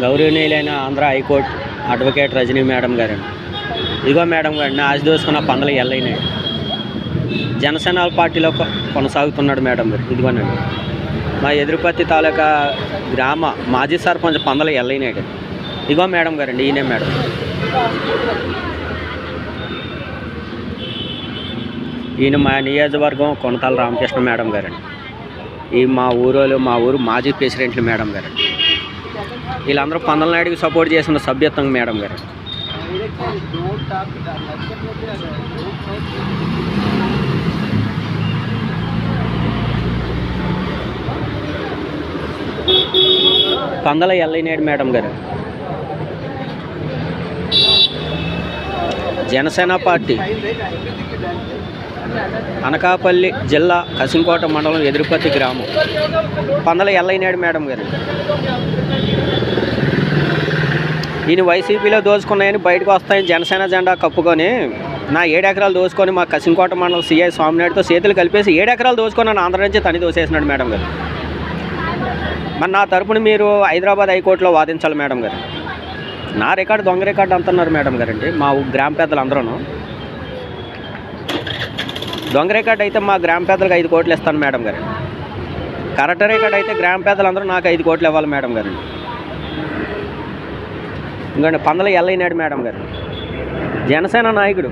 గౌరవనీయులైన Andhra high court advocate Rajani madam గారండి. ఇదిగో మేడం గారిని ఆశ దోసుకున్న పందలు ఎల్లైనాయి. జనసేన పార్టీలో కొనసాగుతున్నాడు మేడం గారు. ఇదిగోనండి మా ఎదురుపత్తి తాలూకా గ్రామ మాజీ సర్పంచ్ పందలు ఎల్లైనాయి. ఇదిగో మేడం గారండి, ఈయనే మేడం. ఈయన మా నియోజకవర్గం కొనతాల రామకృష్ణ మేడం గారండి. ఈ మా ఊరు మాజీ ప్రెసిడెంట్లు మేడం గారు. వీళ్ళందరూ పందల నాయుడికి సపోర్ట్ చేసిన సభ్యత్వం మేడం గారు. పందల ఎల్లయ్యనాయుడు మేడం గారు జనసేన పార్టీ అనకాపల్లి జిల్లా కసింకోట మండలం ఎదురుపత్తి గ్రామం పందల ఎల్లయ్యనాయుడు మేడం గారు. ఈయన వైసీపీలో దోచుకున్నాయని బయటకు వస్తాయని జనసేన జెండా కప్పుకొని నా 7 ఎకరాలు దోచుకొని మా కసింకోట మండలం సిఐ స్వామినాయుడుతో చేతులు కలిపేసి 7 ఎకరాలు దోచుకొని ఆంధ్ర నుంచి తని దోసేసినాడు మేడం గారు. మరి నా తరపున మీరు హైదరాబాద్ హైకోర్టులో వాదించాలి మేడం గారు. నా రికార్డు దొంగ రికార్డు అంటున్నారు మేడం గారండి. మా గ్రామ పెద్దలు అందరూ దొంగ రికార్డు అయితే మా గ్రామ పెద్దలకు 5 కోట్లు ఇస్తాను మేడం గారు. కరెక్ట్ రికార్డు అయితే గ్రామ పెద్దలందరూ నాకు 5 కోట్లు ఇవ్వాలి మేడం గారు. ఇంకండి పందల ఎల్లయ్యనాయుడు మేడం గారు జనసేన నాయకుడు.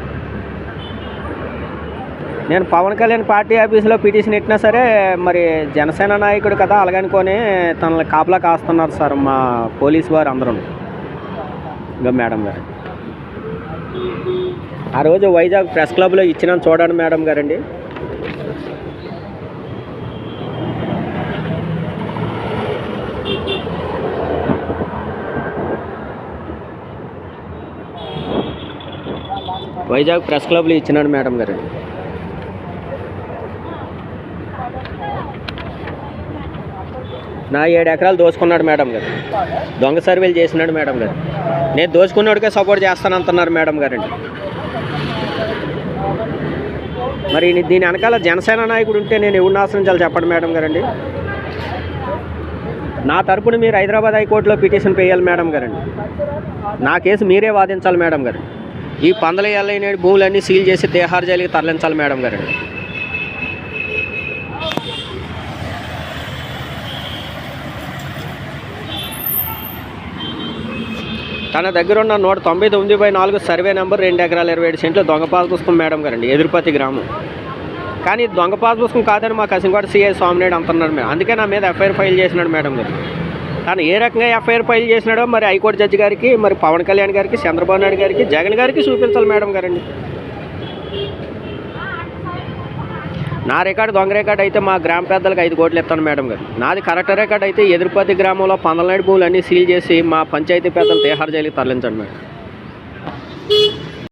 నేను పవన్ కళ్యాణ్ పార్టీ ఆఫీసులో పిటిషన్ పెట్టినా సరే మరి జనసేన నాయకుడు కదా అలాగనుకొని తనని కాపలా కాస్తున్నారు సార్ మా పోలీసు వారు అందరూ. ఇంకా మేడం గారు ఆ రోజు వైజాగ్ ప్రెస్ క్లబ్లో ఇచ్చిన చూడండి మేడం గారండి. వైజాగ్ ప్రెస్ క్లబ్లో ఇచ్చినాడు మేడం గారు. నా 7 ఎకరాలు దోచుకున్నాడు మేడం గారు. దొంగ సర్వేలు చేసినాడు మేడం గారు. నేను దోచుకున్నోడికే సపోర్ట్ చేస్తానంటున్నారు మేడం గారండి. మరి దీని వెనకాల జనసేన నాయకుడు ఉంటే నేను ఎవరిని ఆశ్రయించాలి చెప్పండి మేడం గారండి. నా తరపున మీరు హైదరాబాద్ హైకోర్టులో పిటిషన్ వేయాలి మేడం గారండి. నా కేసు మీరే వాదించాలి మేడం గారు. ఈ పందల ఎల్లయ్యనాయుడు భూములన్నీ సీల్ చేసి తిహార్ జైలుకి తరలించాలి మేడం గారండి. తన దగ్గర ఉన్న 199/4 సర్వే నెంబర్ 2 ఎకరాల 27 సెంట్లు దొంగ పాస్ పుస్తకం మేడం గారండి ఎదురుపత్తి గ్రామం. కానీ దొంగ పాస్ పుస్తకం కాదని మా కసింకోట సిఐ స్వామినాయుడు అంటున్నాడు మేడం. అందుకే నా మీద ఎఫ్ఐఆర్ ఫైల్ చేసినాడు మేడం గారు. కానీ ఏ రకంగా ఎఫ్ఐఆర్ ఫైల్ చేసినాడో మరి హైకోర్టు జడ్జి గారికి, మరి పవన్ కళ్యాణ్ గారికి, చంద్రబాబు నాయుడు గారికి, జగన్ గారికి చూపించాలి మేడం గారండి. నా రికార్డు దొంగ రికార్డు అయితే మా గ్రామ పెద్దలకు 5 కోట్లు ఇస్తాను మేడం గారు. నాది కరెక్ట్ రికార్డు అయితే ఎదురుపత్తి గ్రామంలో పందల నాయుడు భూములు అన్నీ సీల్ చేసి మా పంచాయతీ పెద్దలు తిహార్ జైలుకి తరలించండి మేడం.